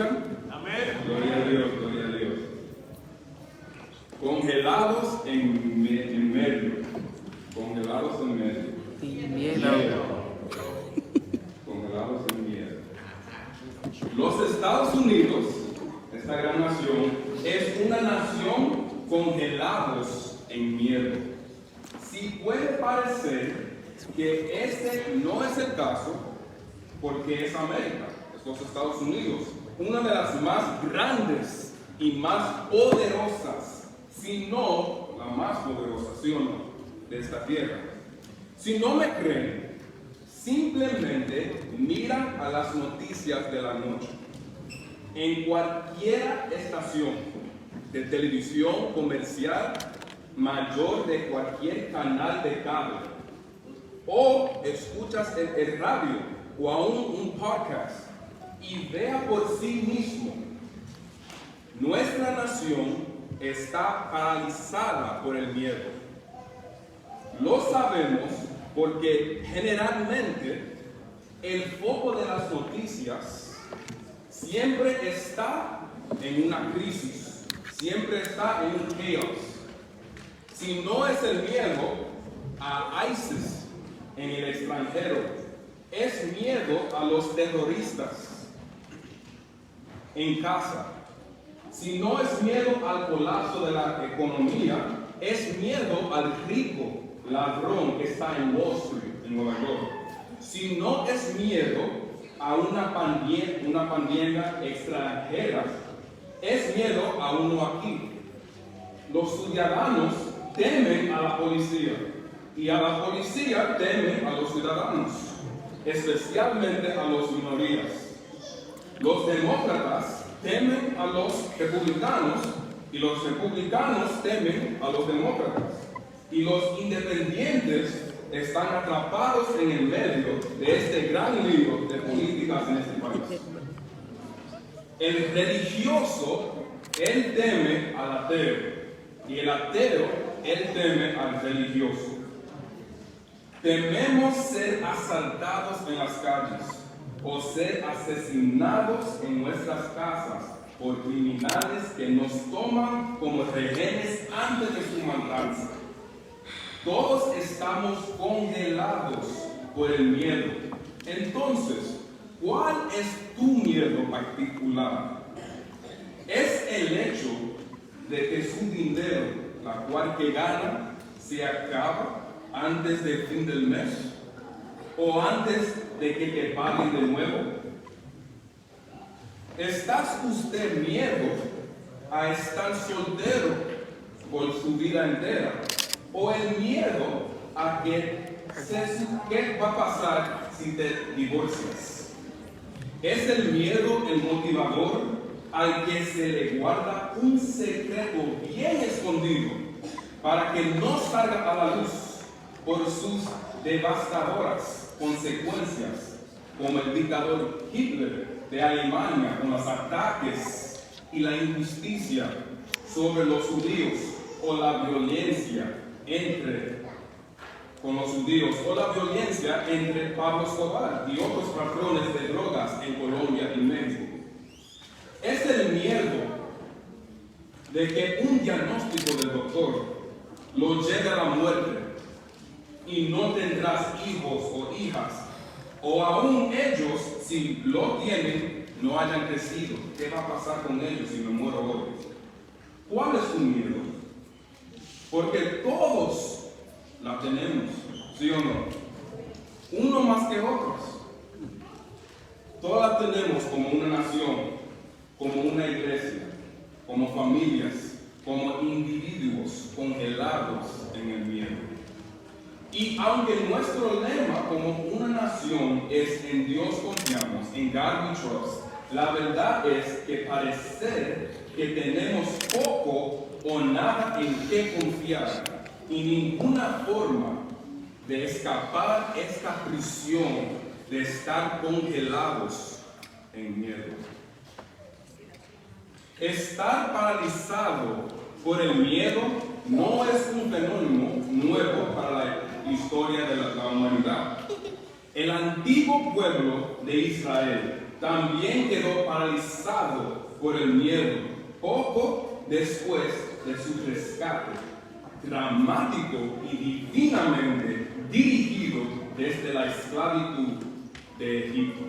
escuchan? Amén. Gloria a Dios, gloria a Dios. Congelados en medio. Congelados en medio. Sin miedo. Congelados en miedo. Los Estados Unidos, esta gran nación, es una nación congelados en miedo. Si puede parecer que este no es el caso, porque es América, es los Estados Unidos, una de las más grandes y más poderosas, si no la más poderosa, ¿sí o no?, de esta tierra. Si no me creen, simplemente miran a las noticias de la noche. En cualquier estación de televisión comercial mayor de cualquier canal de cable, o escuchas el radio o aún un podcast y vea por sí mismo, nuestra nación está paralizada por el miedo. Lo sabemos porque generalmente el foco de las noticias siempre está en una crisis, siempre está en un caos. Si no es el miedo a ISIS en el extranjero, es miedo a los terroristas en casa. Si no es miedo al colapso de la economía, es miedo al rico ladrón que está en Wall Street, en Nueva York. Si no es miedo a una pandemia extranjera, es miedo a uno aquí. Los ciudadanos temen a la policía y a la policía temen a los ciudadanos, especialmente a las minorías. Los demócratas temen a los republicanos y los republicanos temen a los demócratas. Y los independientes están atrapados en el medio de este gran lío de políticas en este país. El religioso, él teme al ateo, y el ateo, él teme al religioso. Tememos ser asaltados en las calles o ser asesinados en nuestras casas por criminales que nos toman como rehenes antes de su matanza. Todos estamos congelados por el miedo. Entonces, ¿cuál es tu miedo particular? ¿Es el hecho de que su dinero, la cual que gana, se acaba antes del fin del mes? ¿O antes de que te paguen de nuevo? ¿Estás usted miedo a estar soltero por su vida entera? ¿O el miedo a qué va a pasar si te divorcias? ¿Es el miedo el motivador al que se le guarda un secreto bien escondido para que no salga a la luz por sus devastadoras consecuencias, como el dictador Hitler de Alemania con los ataques y la injusticia sobre los judíos, o la violencia con los judíos, o la violencia entre Pablo Escobar y otros patrones de drogas en Colombia y México? Es el miedo de que un diagnóstico del doctor lo lleve a la muerte y no tendrás hijos o hijas, o aún ellos, si lo tienen, no hayan crecido. ¿Qué va a pasar con ellos si me muero hoy? ¿Cuál es tu miedo? Porque todos la tenemos, ¿sí o no? Uno más que otros. Todas la tenemos como una nación, como una iglesia, como familias, como individuos congelados en el miedo. Y aunque nuestro lema como una nación es en Dios confiamos, en God we trust, la verdad es que parece que tenemos poco o nada en qué confiar y ninguna forma de escapar esta prisión de estar congelados en miedo. Estar paralizado por el miedo no es un fenómeno nuevo para la historia de la humanidad. El antiguo pueblo de Israel también quedó paralizado por el miedo poco después de su rescate, dramático y divinamente dirigido desde la esclavitud de Egipto.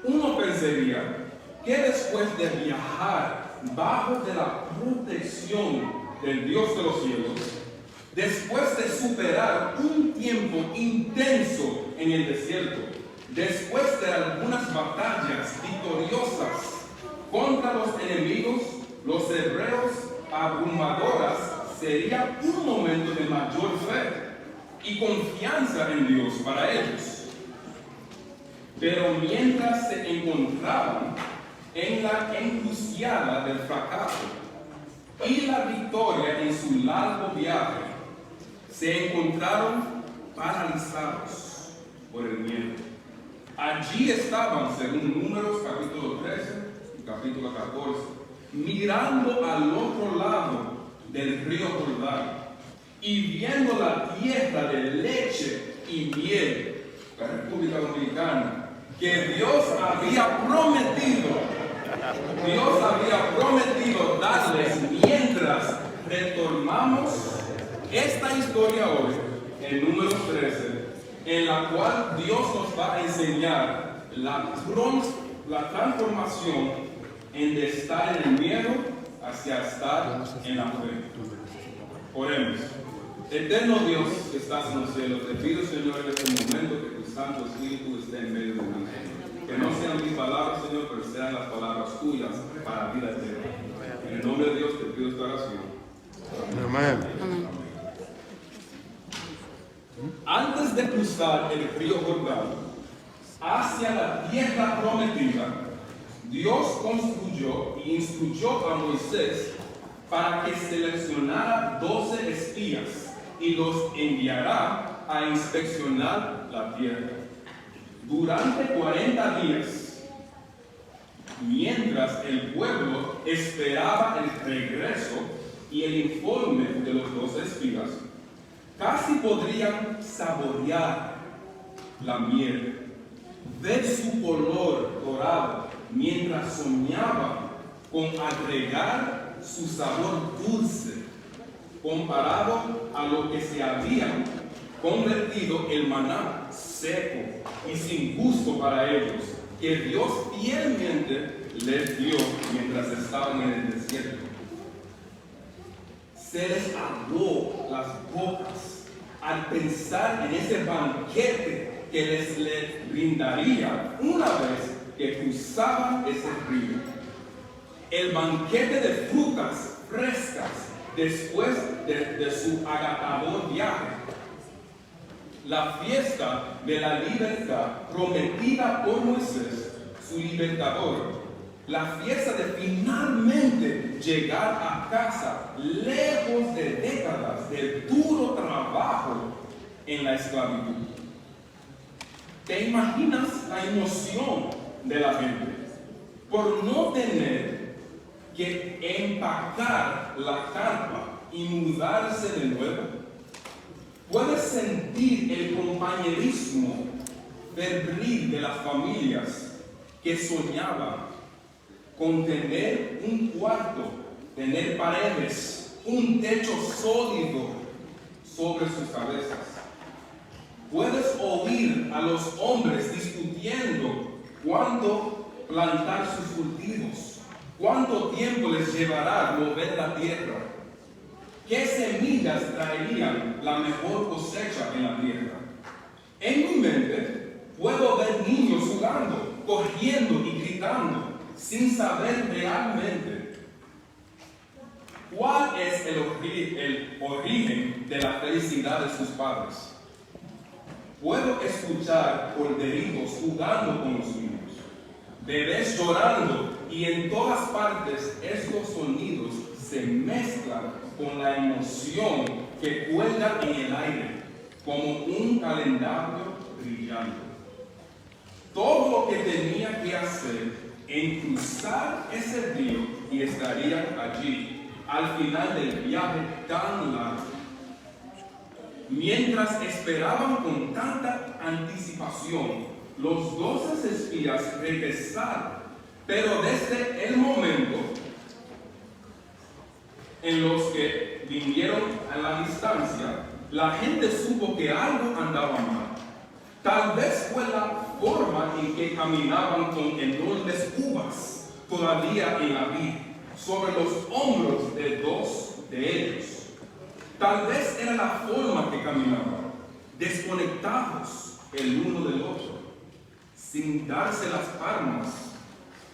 Uno pensaría que después de viajar bajo de la protección del Dios de los cielos, después de superar un tiempo intenso en el desierto, después de algunas batallas victoriosas contra los enemigos, los hebreos abrumadoras, sería un momento de mayor fe y confianza en Dios para ellos. Pero mientras se encontraban en la encrucijada del fracaso y la victoria en su largo viaje, se encontraron paralizados por el miedo. Allí estaban, según Números capítulo 13 y capítulo 14, mirando al otro lado del río Jordán y viendo la tierra de leche y miel, la República Dominicana, que Dios había prometido darles mientras retomamos esta historia hoy en Números 13, en la cual Dios nos va a enseñar la transformación de estar en el miedo hacia estar en la fe. Oremos. Eterno Dios que estás en los cielos, te pido, Señor, en este momento que tu Santo Espíritu esté en medio de nosotros. Que no sean mis palabras, Señor, pero sean las palabras tuyas para vida eterna. En el nombre de Dios te pido esta oración. Amén. Antes de cruzar el río Jordán hacia la tierra prometida, Dios construyó e instruyó a Moisés para que seleccionara 12 espías y los enviará a inspeccionar la tierra. Durante 40 días, mientras el pueblo esperaba el regreso y el informe de los 12 espías, casi podrían saborear la miel, ver su color dorado, mientras soñaban con agregar su sabor dulce, comparado a lo que se había convertido el maná seco y sin gusto para ellos, que Dios fielmente les dio mientras estaban en el desierto. Se les abrió las bocas al pensar en ese banquete que les brindaría una vez que cruzaban ese río. El banquete de frutas frescas después de su agotador viaje. La fiesta de la libertad prometida por Moisés, su libertador. La fiesta de finalmente llegar a casa lejos de décadas de duro trabajo en la esclavitud. ¿Te imaginas la emoción de la gente por no tener que empacar la carpa y mudarse de nuevo? Puedes sentir el compañerismo febril de las familias que soñaban con tener un cuarto, tener paredes, un techo sólido sobre sus cabezas. Puedes oír a los hombres discutiendo cuándo plantar sus cultivos, cuánto tiempo les llevará mover la tierra, qué semillas traerían la mejor cosecha en la tierra. En mi mente puedo ver niños jugando, corriendo y gritando, sin saber realmente cuál es el origen de la felicidad de sus padres. Puedo escuchar corderitos jugando con los niños, bebés llorando, y en todas partes estos sonidos se mezclan con la emoción que cuelga en el aire, como un calendario brillante. Todo lo que tenía que hacer en cruzar ese río y estarían allí al final del viaje tan largo. Mientras esperaban con tanta anticipación los 12 espías regresaron, pero desde el momento en los que vinieron a la distancia, la gente supo que algo andaba mal. Tal vez fue la forma en que caminaban con enormes uvas todavía en la vid, sobre los hombros de 2 de ellos. Tal vez era la forma que caminaban, desconectados el uno del otro, sin darse las palmas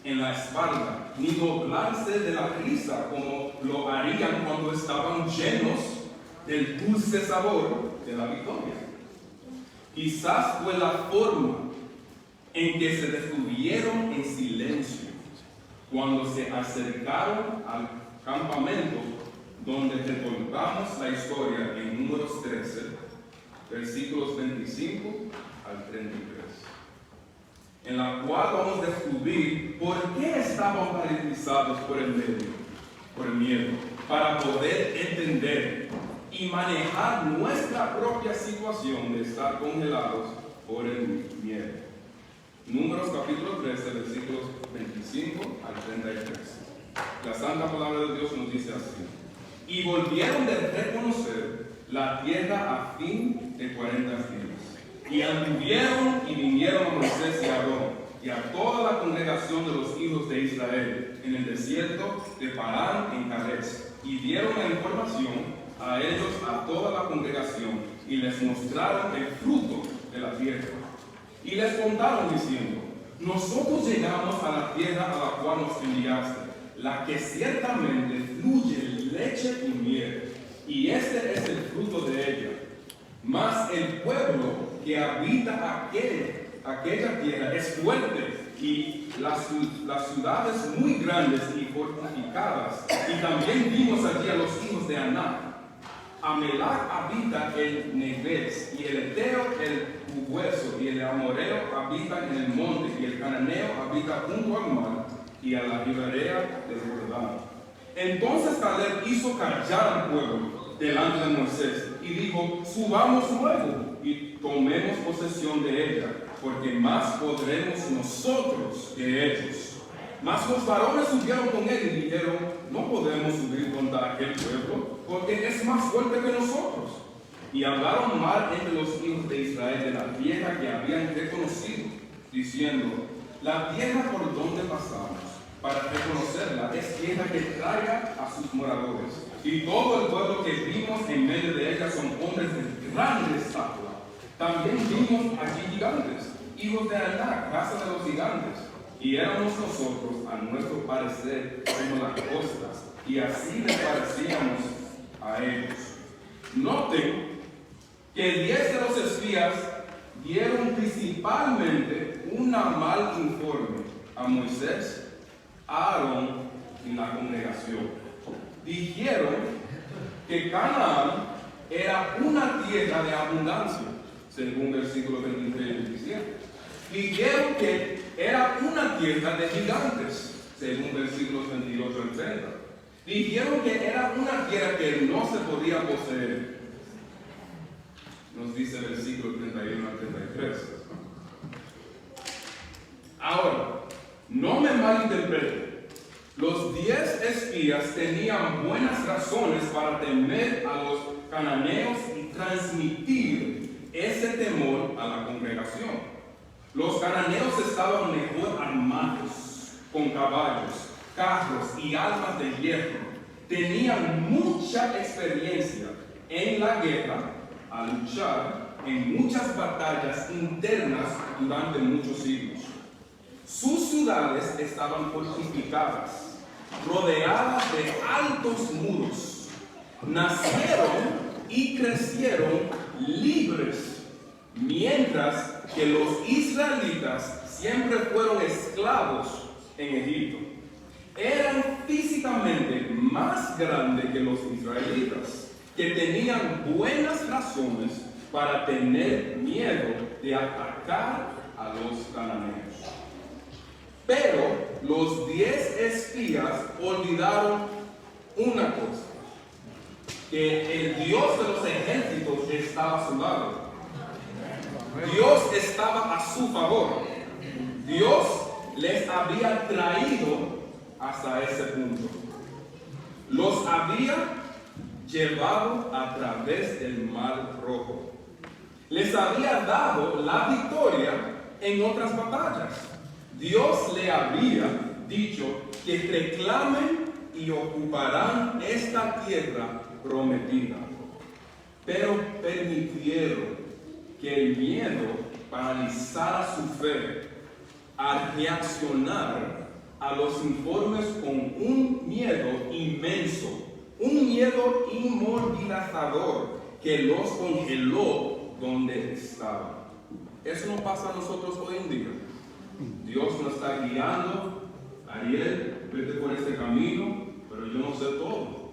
en la espalda, ni doblarse de la risa como lo harían cuando estaban llenos del dulce sabor de la victoria. Quizás fue la forma en que se detuvieron en silencio cuando se acercaron al campamento donde recordamos la historia en Números 13, versículos 25 al 33, en la cual vamos a descubrir por qué estaban paralizados por el miedo, para poder entender y manejar nuestra propia situación de estar congelados por el miedo. Números capítulo 13, versículos 25 al 33. La Santa Palabra de Dios nos dice así: y volvieron de reconocer la tierra a fin de 40 días. Y anduvieron y vinieron a Moisés y a Aarón y a toda la congregación de los hijos de Israel en el desierto de Parán en Cades, y dieron la información a ellos, a toda la congregación, y les mostraron el fruto de la tierra. Y les contaron diciendo: nosotros llegamos a la tierra a la cual nos enviaste, la que ciertamente fluye leche y miel, y este es el fruto de ella. Mas el pueblo que habita aquella tierra es fuerte, y las ciudades muy grandes y fortificadas. Y también vimos allí a los hijos de Aná. Amelac habita el Neguez, y el Eteo el Hueso, y el Amoreo habita en el monte, y el Cananeo habita junto al mar y a la ribera del Jordán. Entonces Caleb hizo callar al pueblo delante de Moisés y dijo: subamos luego y tomemos posesión de ella, porque más podremos nosotros que ellos. Mas los varones subieron con él y dijeron: no podemos subir contra aquel pueblo, porque es más fuerte que nosotros. Y hablaron mal entre los hijos de Israel de la tierra que habían reconocido, diciendo: la tierra por donde pasamos para reconocerla es tierra que traiga a sus moradores. Y todo el pueblo que vimos en medio de ella son hombres de grande estatura. También vimos allí gigantes, hijos de Aná, casa de los gigantes. Y éramos nosotros, a nuestro parecer, como las costas, y así les parecíamos a ellos. Noten que 10 de los espías dieron principalmente una mal informe a Moisés, a Aarón y la congregación. Dijeron que Canaán era una tierra de abundancia, según versículos 23 y 27. Dijeron que era una tierra de gigantes, según versículos 28 al 30. Dijeron que era una tierra que no se podía poseer, nos dice el versículo 31 al 33. Ahora, no me malinterpreten. Los 10 espías tenían buenas razones para temer a los cananeos y transmitir ese temor a la congregación. Los cananeos estaban mejor armados, con caballos, carros y armas de hierro. Tenían mucha experiencia en la guerra, a luchar en muchas batallas internas durante muchos siglos. Sus ciudades estaban fortificadas, rodeadas de altos muros. Nacieron y crecieron libres, mientras que los israelitas siempre fueron esclavos en Egipto. Eran físicamente más grandes que los israelitas, que tenían buenas razones para tener miedo de atacar a los cananeos. Pero los 10 espías olvidaron una cosa: que el Dios de los ejércitos estaba a su lado. Dios estaba a su favor. Dios les había traído hasta ese punto. Los había llevado a través del Mar Rojo. Les había dado la victoria en otras batallas. Dios le había dicho que reclamen y ocuparán esta tierra prometida. Pero permitieron que el miedo paralizara su fe al reaccionar a los informes con un miedo inmenso, un miedo inmovilizador que los congeló donde estaban. Eso no pasa a nosotros hoy en día. Dios nos está guiando. Ariel, vete por este camino, pero yo no sé todo.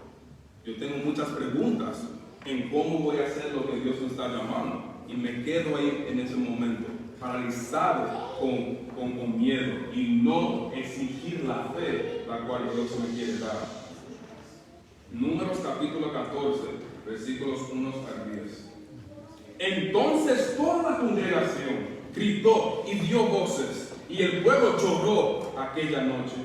Yo tengo muchas preguntas en cómo voy a hacer lo que Dios me está llamando. Y me quedo ahí en ese momento, paralizado con miedo y no exigir la fe la cual Dios me quiere dar. Números capítulo 14, versículos 1 al 10. Entonces toda la congregación gritó y dio voces, y el pueblo lloró aquella noche,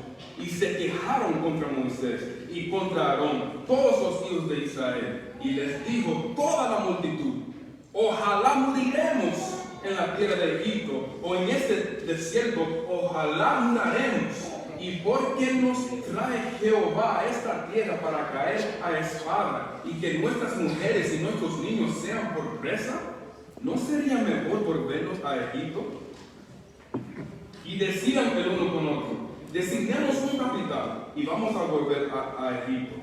y se quejaron contra Moisés y contra Aarón, todos los hijos de Israel, y les dijo toda la multitud: ojalá moriremos en la tierra de Egipto, o en este desierto, ojalá muraremos. ¿Y por qué nos trae Jehová a esta tierra para caer a espada, y que nuestras mujeres y nuestros niños sean por presa? ¿No sería mejor volvernos a Egipto? Y decían el uno con otro: designemos un capitán y vamos a volver a Egipto.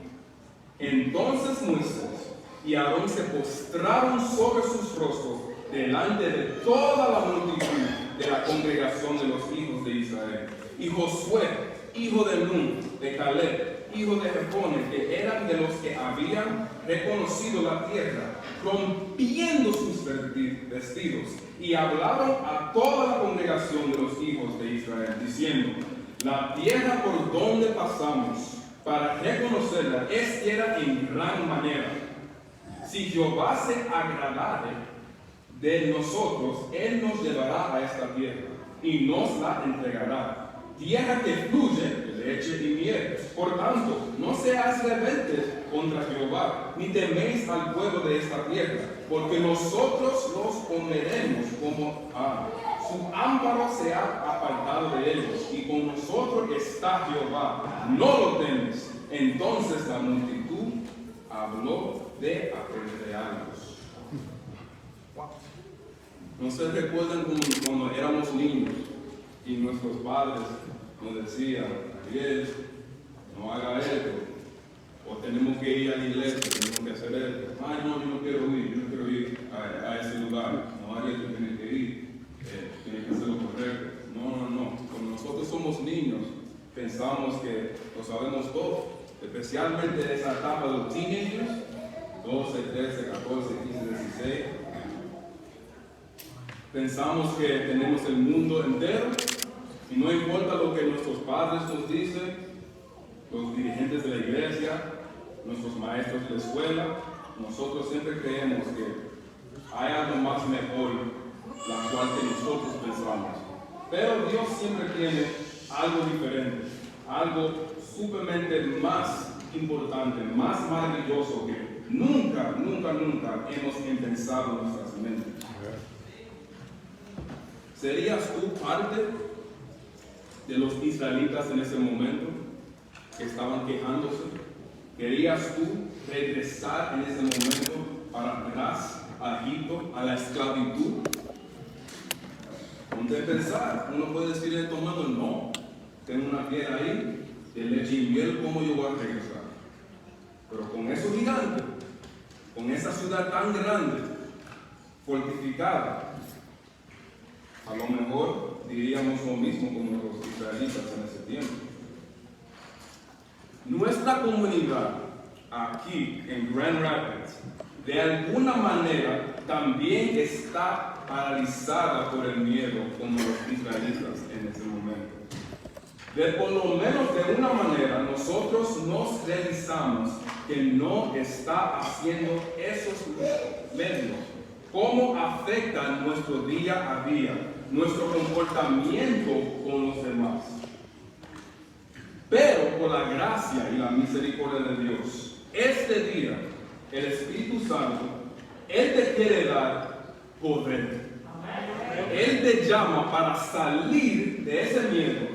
Entonces Moisés y Aarón se postraron sobre sus rostros delante de toda la multitud de la congregación de los hijos de Israel. Y Josué, hijo de Nun, de Caleb, hijo de Jefone, que eran de los que habían reconocido la tierra, rompiendo sus vestidos, y hablaron a toda la congregación de los hijos de Israel, diciendo: la tierra por donde pasamos para reconocerla es tierra en gran manera. Si Jehová se agradare de nosotros, Él nos llevará a esta tierra y nos la entregará. Tierra que fluye de leche y miel. Por tanto, no seáis rebeldes contra Jehová, ni teméis al pueblo de esta tierra, porque nosotros los comeremos como su ámparo se ha apartado de ellos, y con nosotros está Jehová, no lo temes. Entonces la multitud habló de apedrearlos. ¿No se recuerdan cuando éramos niños y nuestros padres nos decían: Ariel, no haga esto, o tenemos que ir a la iglesia, tenemos que hacer esto? Ay, no, yo no quiero ir a ese lugar. No, Ariel, tú tienes que ir, tienes que hacer lo correcto. No. Cuando nosotros somos niños, pensamos que lo sabemos todo, especialmente esa etapa de los teenagers, 12, 13, 14, 15, 16. Pensamos que tenemos el mundo entero y no importa lo que nuestros padres nos dicen, los dirigentes de la iglesia, nuestros maestros de la escuela, nosotros siempre creemos que hay algo más mejor, la cual que nosotros pensamos. Pero Dios siempre tiene algo diferente, algo supermente más importante, más maravilloso que nunca hemos pensado en nuestras mentes. ¿Serías tú parte de los israelitas en ese momento que estaban quejándose? ¿Querías tú regresar en ese momento para atrás a Egipto, a la esclavitud? Ponte a pensar, uno puede decirle tomando: no, tengo una tierra ahí de leche y miel, ¿cómo yo voy a regresar? Pero con esos gigantes, con esa ciudad tan grande, fortificada, a lo mejor diríamos lo mismo como los israelitas en ese tiempo. Nuestra comunidad aquí en Grand Rapids, de alguna manera, también está paralizada por el miedo como los israelitas en ese momento. Por lo menos de una manera, nosotros nos realizamos que no está haciendo esos medios cómo afecta nuestro día a día, nuestro comportamiento con los demás. Pero por la gracia y la misericordia de Dios, este día, el Espíritu Santo, Él te quiere dar poder. Él te llama para salir de ese miedo,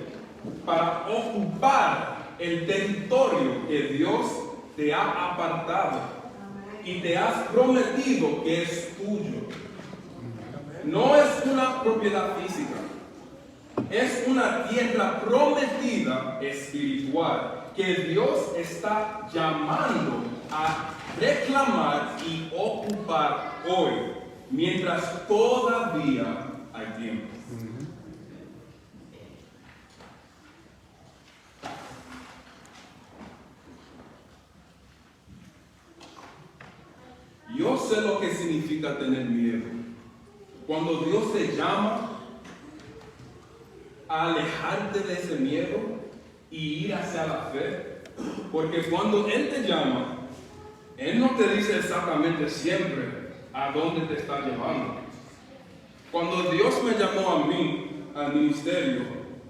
para ocupar el territorio que Dios te ha apartado y te has prometido que es tuyo. No es una propiedad física, es una tierra prometida espiritual que Dios está llamando a reclamar y ocupar hoy, mientras todavía hay tiempo. Yo sé lo que significa tener miedo. Cuando Dios te llama a alejarte de ese miedo y ir hacia la fe, porque cuando Él te llama, Él no te dice exactamente siempre a dónde te está llevando. Cuando Dios me llamó a mí, al ministerio,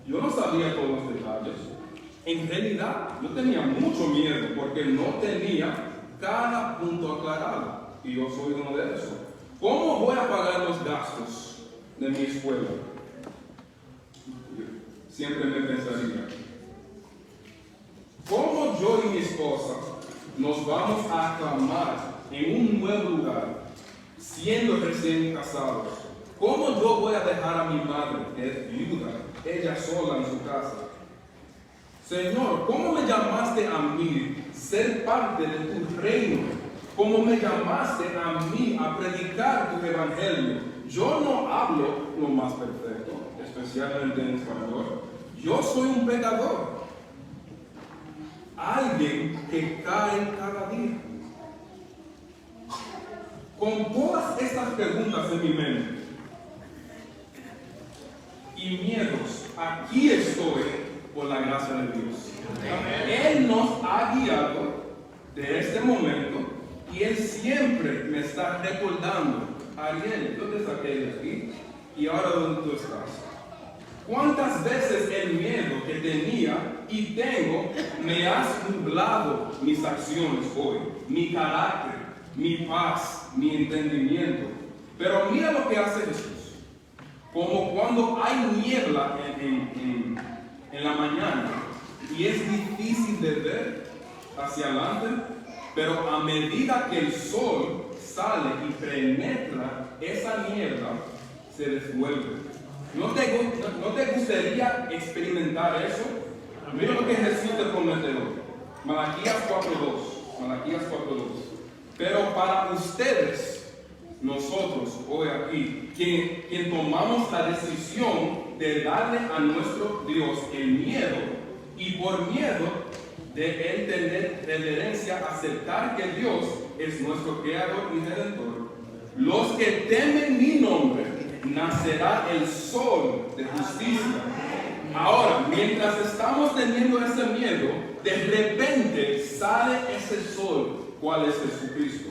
yo no sabía todos los detalles. En realidad, yo tenía mucho miedo porque no tenía cada punto aclarado. Y yo soy uno de esos. ¿Cómo voy a pagar los gastos de mi escuela? Siempre me pensaría, ¿cómo yo y mi esposa nos vamos a aclamar en un nuevo lugar, siendo recién casados? ¿Cómo yo voy a dejar a mi madre, que es viuda, ella sola en su casa? Señor, ¿cómo me llamaste a mí ser parte de tu reino? ¿Cómo me llamaste a mí a predicar tu evangelio? Yo no hablo lo más perfecto, especialmente en español. Yo soy un pecador. Alguien que cae cada día. Con todas estas preguntas en mi mente y miedos, aquí estoy por la gracia de Dios. Él nos ha guiado de este momento y Él siempre me está recordando: Ariel, yo te saqué de aquí y ahora ¿dónde tú estás? ¿Cuántas veces el miedo que tenía y tengo me has nublado mis acciones hoy, mi carácter, mi paz, mi entendimiento? Pero mira lo que hace Jesús. Como cuando hay niebla en la mañana y es difícil de ver hacia adelante, pero a medida que el sol sale y penetra esa niebla, se disuelve. ¿No te gustaría experimentar eso? Mira lo que Jesús te promete hoy. Malaquías 4:2. Pero para ustedes, nosotros hoy aquí, quien tomamos la decisión de darle a nuestro Dios el miedo, y por miedo de Él tener reverencia, aceptar que Dios es nuestro Creador y Redentor, los que temen mi nombre, nacerá el sol de justicia. Ahora, mientras estamos teniendo ese miedo, de repente sale ese sol, cual es Jesucristo,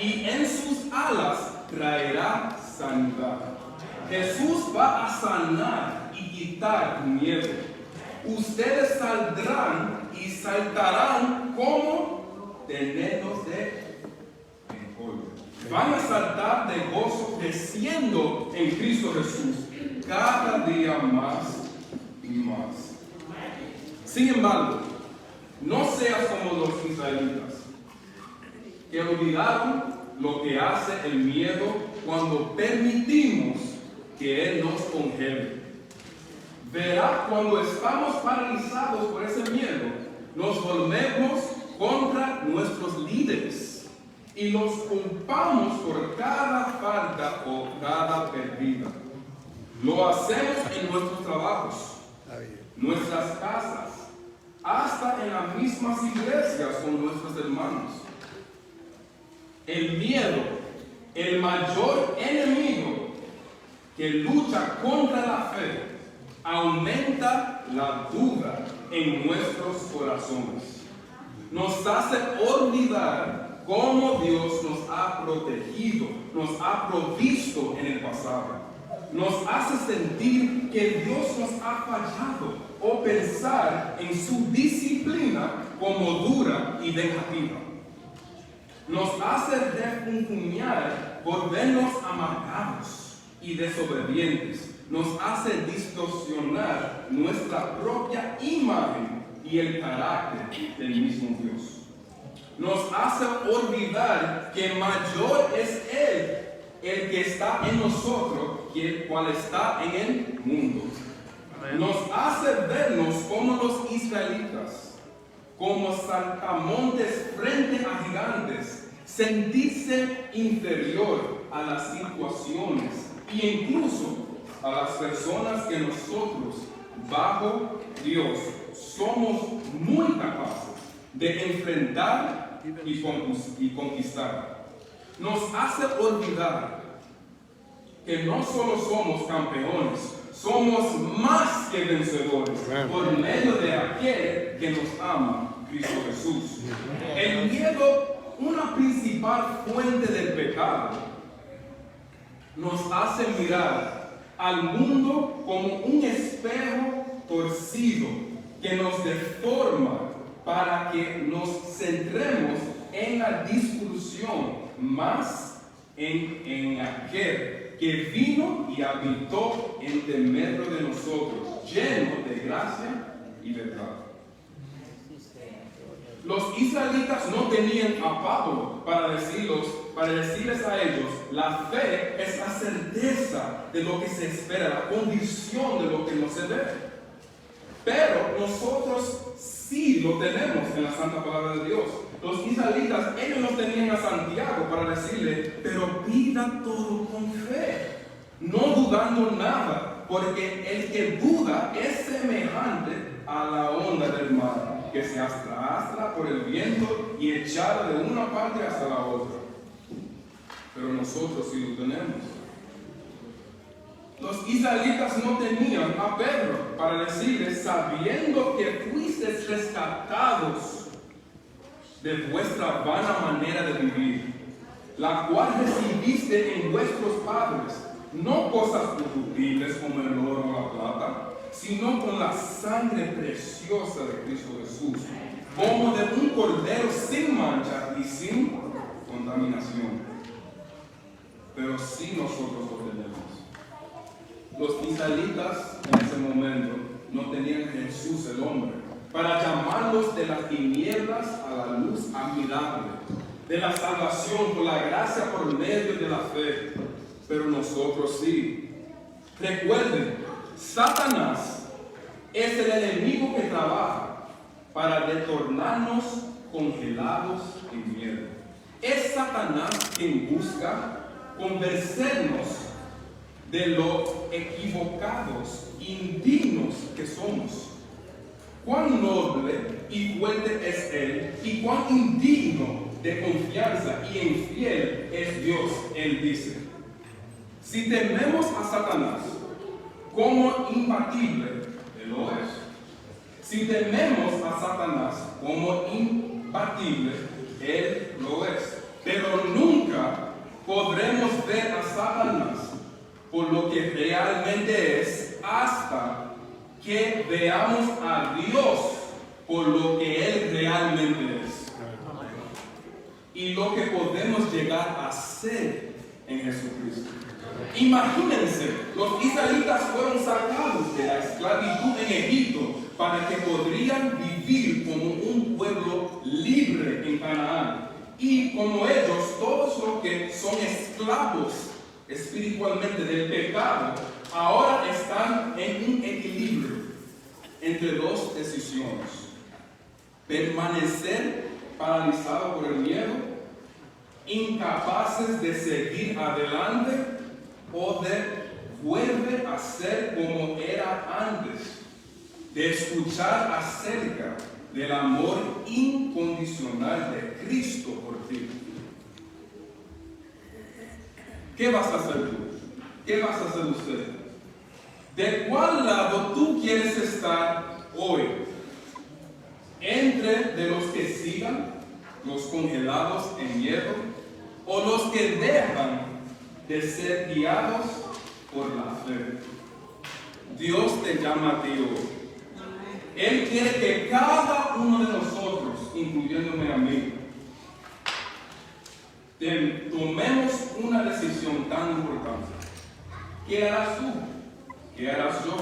y en sus alas traerá sanidad. Jesús va a sanar y quitar tu miedo. Ustedes saldrán y saltarán como terneros de enjolve. Van a saltar de gozo, creciendo en Cristo Jesús cada día más y más. Sin embargo, no seas como los israelitas, que olvidaron lo que hace el miedo cuando permitimos que Él nos congele. Verá, cuando estamos paralizados por ese miedo, nos volvemos contra nuestros líderes y los culpamos por cada falta o cada pérdida. Lo hacemos en nuestros trabajos, nuestras casas, hasta en las mismas iglesias con nuestros hermanos. El miedo, el mayor enemigo que lucha contra la fe, aumenta la duda en nuestros corazones. Nos hace olvidar cómo Dios nos ha protegido nos ha provisto en el pasado. Nos hace sentir que Dios nos ha fallado o pensar en su disciplina como dura y vengativa. Nos hace refunfuñar por vernos amargados y desobedientes. Nos hace distorsionar nuestra propia imagen y el carácter del mismo Dios. Nos hace olvidar que mayor es Él, el que está en nosotros, que el cual está en el mundo. Nos hace vernos como los israelitas, como saltamontes frente a gigantes, sentirse inferior a las situaciones e incluso a las personas que nosotros, bajo Dios, somos muy capaces de enfrentar y conquistar. Nos hace olvidar que no solo somos campeones, somos más que vencedores por medio de aquel que nos ama, Cristo Jesús. El miedo, una principal fuente del pecado, nos hace mirar al mundo como un espejo torcido que nos deforma para que nos centremos en la discusión más en aquel que vino y habitó entre medio de nosotros, lleno de gracia y verdad. Los israelitas no tenían a Pablo para decirles a ellos, la fe es la certeza de lo que se espera, la condición de lo que no se ve. Pero nosotros sí lo tenemos en la Santa Palabra de Dios. Los israelitas, ellos no tenían a Santiago para decirle, pero pida todo con fe, no dudando nada, porque el que duda es semejante a la onda del mar, que se arrastra por el viento y echada de una parte hasta la otra. Pero nosotros sí lo tenemos. Los israelitas no tenían a Pedro para decirles, sabiendo que fuisteis rescatados de vuestra vana manera de vivir, la cual recibiste en vuestros padres, no cosas corruptibles como el oro o la plata, sino con la sangre preciosa de Cristo Jesús, como de un cordero sin mancha y sin contaminación. Pero sí nosotros lo tenemos. Los israelitas en ese momento no tenían a Jesús el hombre para llamarlos de las tinieblas a la luz admirable, de la salvación por la gracia por medio de la fe. Pero nosotros sí. Recuerden, Satanás es el enemigo que trabaja para retornarnos congelados en miedo. Es Satanás quien busca convencernos de lo equivocados, indignos que somos. Cuán noble y fuerte es Él, y cuán indigno de confianza y infiel es Dios. Él dice, si tememos a Satanás como imbatible, Él lo es. Si tememos a Satanás como imbatible, Él lo es. Pero nunca podremos ver a Satanás por lo que realmente es hasta que veamos a Dios por lo que Él realmente es. Y lo que podemos llegar a ser en Jesucristo. Imagínense, los israelitas fueron sacados de la esclavitud en Egipto para que podrían vivir como un pueblo libre en Canaán. Y como ellos, todos los que son esclavos espiritualmente del pecado, ahora están en un equilibrio entre dos decisiones: permanecer paralizados por el miedo, incapaces de seguir adelante, o de volver a ser como era antes, de escuchar acerca del amor incondicional de Cristo por ti. ¿Qué vas a hacer tú? ¿Qué vas a hacer usted? ¿De cuál lado tú quieres estar hoy? ¿Entre de los que sigan, los congelados en miedo, o los que dejan de ser guiados por la fe. Dios te llama a ti hoy. Él quiere que cada uno de nosotros, incluyéndome a mí, tomemos una decisión tan importante. ¿Qué harás tú? ¿Qué harás yo?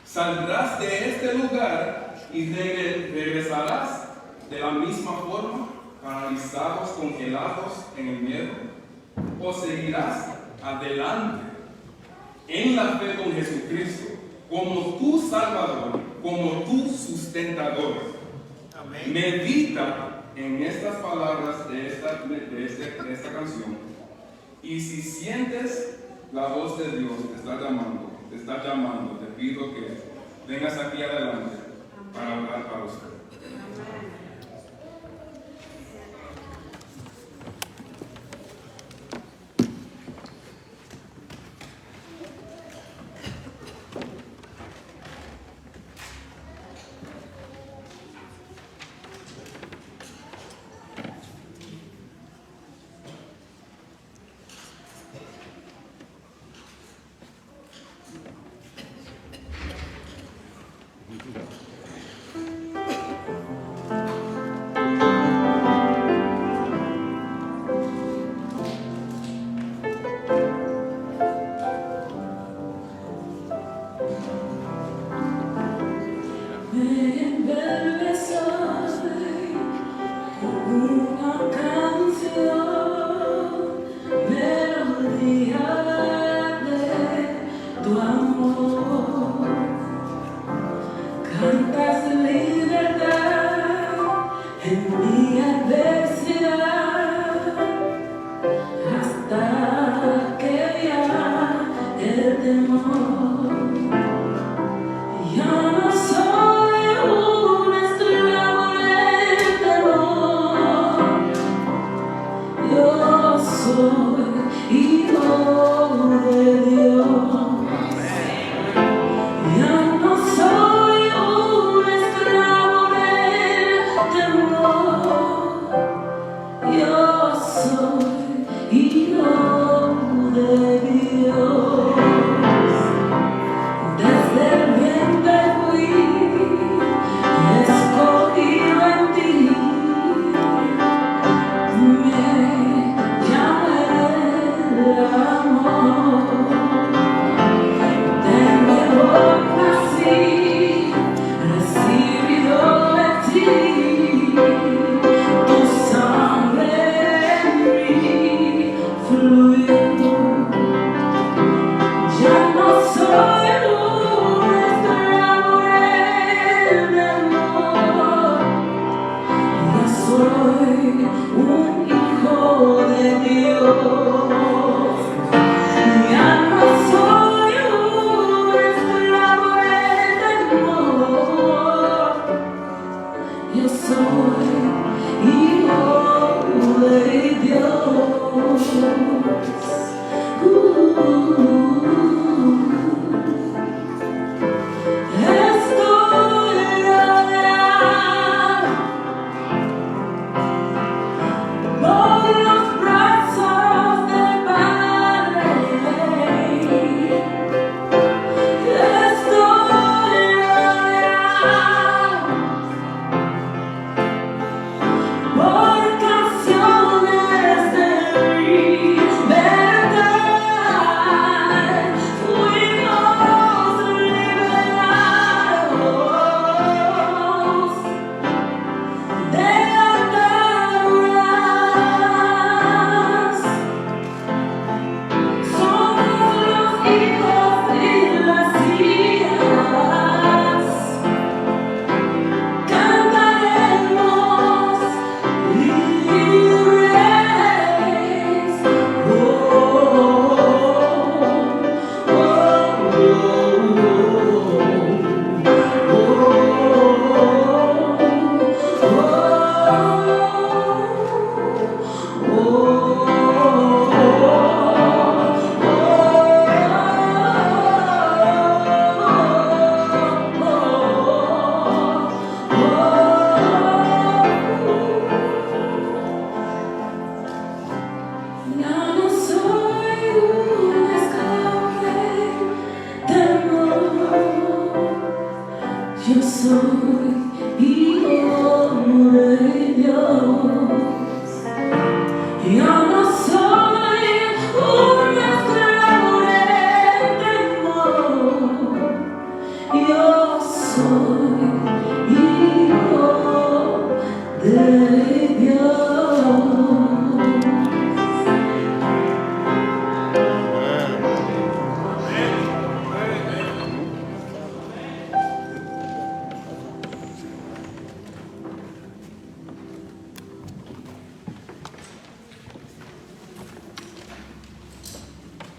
¿Saldrás de este lugar y regresarás de la misma forma, paralizados, congelados en el miedo? ¿O seguirás adelante en la fe con Jesucristo como tu Salvador, como tu sustentador? Amén. Medita en estas palabras de esta canción, y si sientes la voz de Dios te está llamando, te pido que vengas aquí adelante para orar para usted.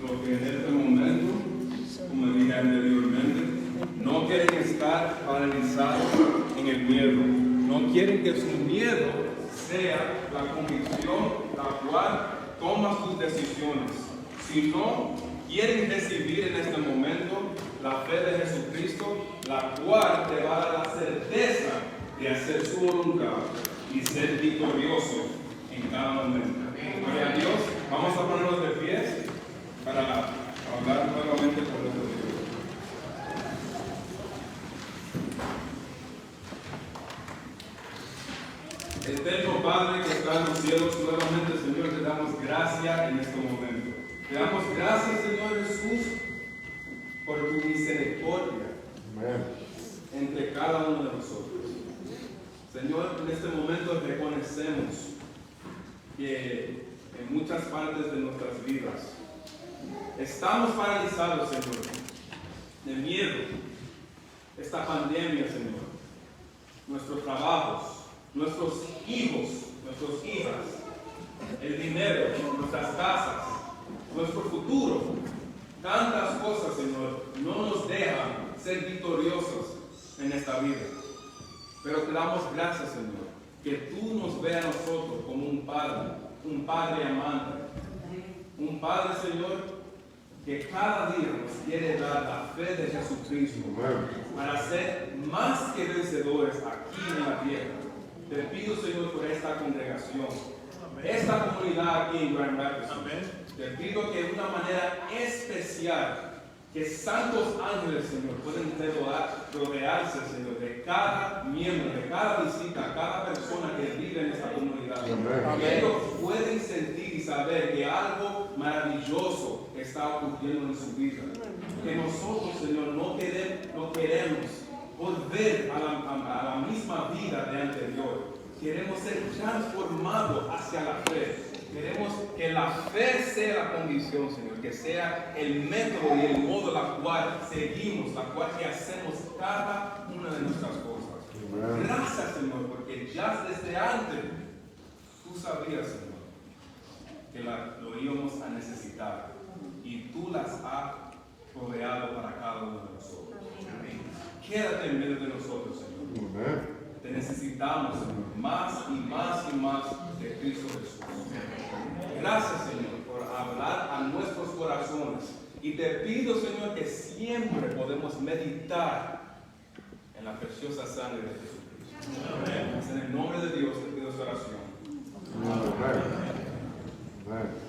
los que en este momento, como dije anteriormente, no quieren estar paralizados en el miedo. No quieren que su miedo sea la convicción la cual toma sus decisiones, sino quieren recibir en este momento la fe de Jesucristo, la cual te va a dar la certeza de hacer su voluntad y ser victorioso en cada momento. Gloria a Dios. Vamos a ponernos de pie para hablar nuevamente con nuestro Dios. Eterno Padre que está en los cielos, nuevamente, Señor, te damos gracias en este momento. Te damos gracias, Señor Jesús, por tu misericordia entre cada uno de nosotros. Señor, en este momento reconocemos que en muchas partes de nuestras vidas estamos paralizados, Señor, de miedo. Esta pandemia, Señor, nuestros trabajos, nuestros hijos, nuestras hijas, el dinero, nuestras casas, nuestro futuro, tantas cosas, Señor, no nos dejan ser victoriosos en esta vida. Pero te damos gracias, Señor, que tú nos veas a nosotros como un Padre amante, un Padre, Señor, que cada día nos quiere dar la fe de Jesucristo para ser más que vencedores aquí en la tierra. Te pido, Señor, por esta congregación, esta comunidad aquí en Grand Rapids. Te pido que de una manera especial, que santos ángeles, Señor, pueden rodearse, Señor, de cada miembro, de cada visita, cada persona que vive en esta comunidad. Que ellos pueden sentir y saber que algo maravilloso está ocurriendo en su vida. Que nosotros, Señor, no queremos volver a la misma vida de anterior. Queremos ser transformados hacia la fe. Queremos que la fe sea la condición, Señor, que sea el método y el modo la cual seguimos, la cual que hacemos cada una de nuestras cosas. Gracias, Señor, porque ya desde antes tú sabías, Señor, que lo íbamos a necesitar y tú las has rodeado para cada uno de nosotros. Quédate en medio de nosotros, Señor. Te necesitamos, Señor, más y más y más de Cristo Jesús. Gracias, Señor, por hablar a nuestros corazones. Y te pido, Señor, que siempre podemos meditar en la preciosa sangre de Jesucristo. Amén. En el nombre de Dios te pido esa oración. Amén. Amén.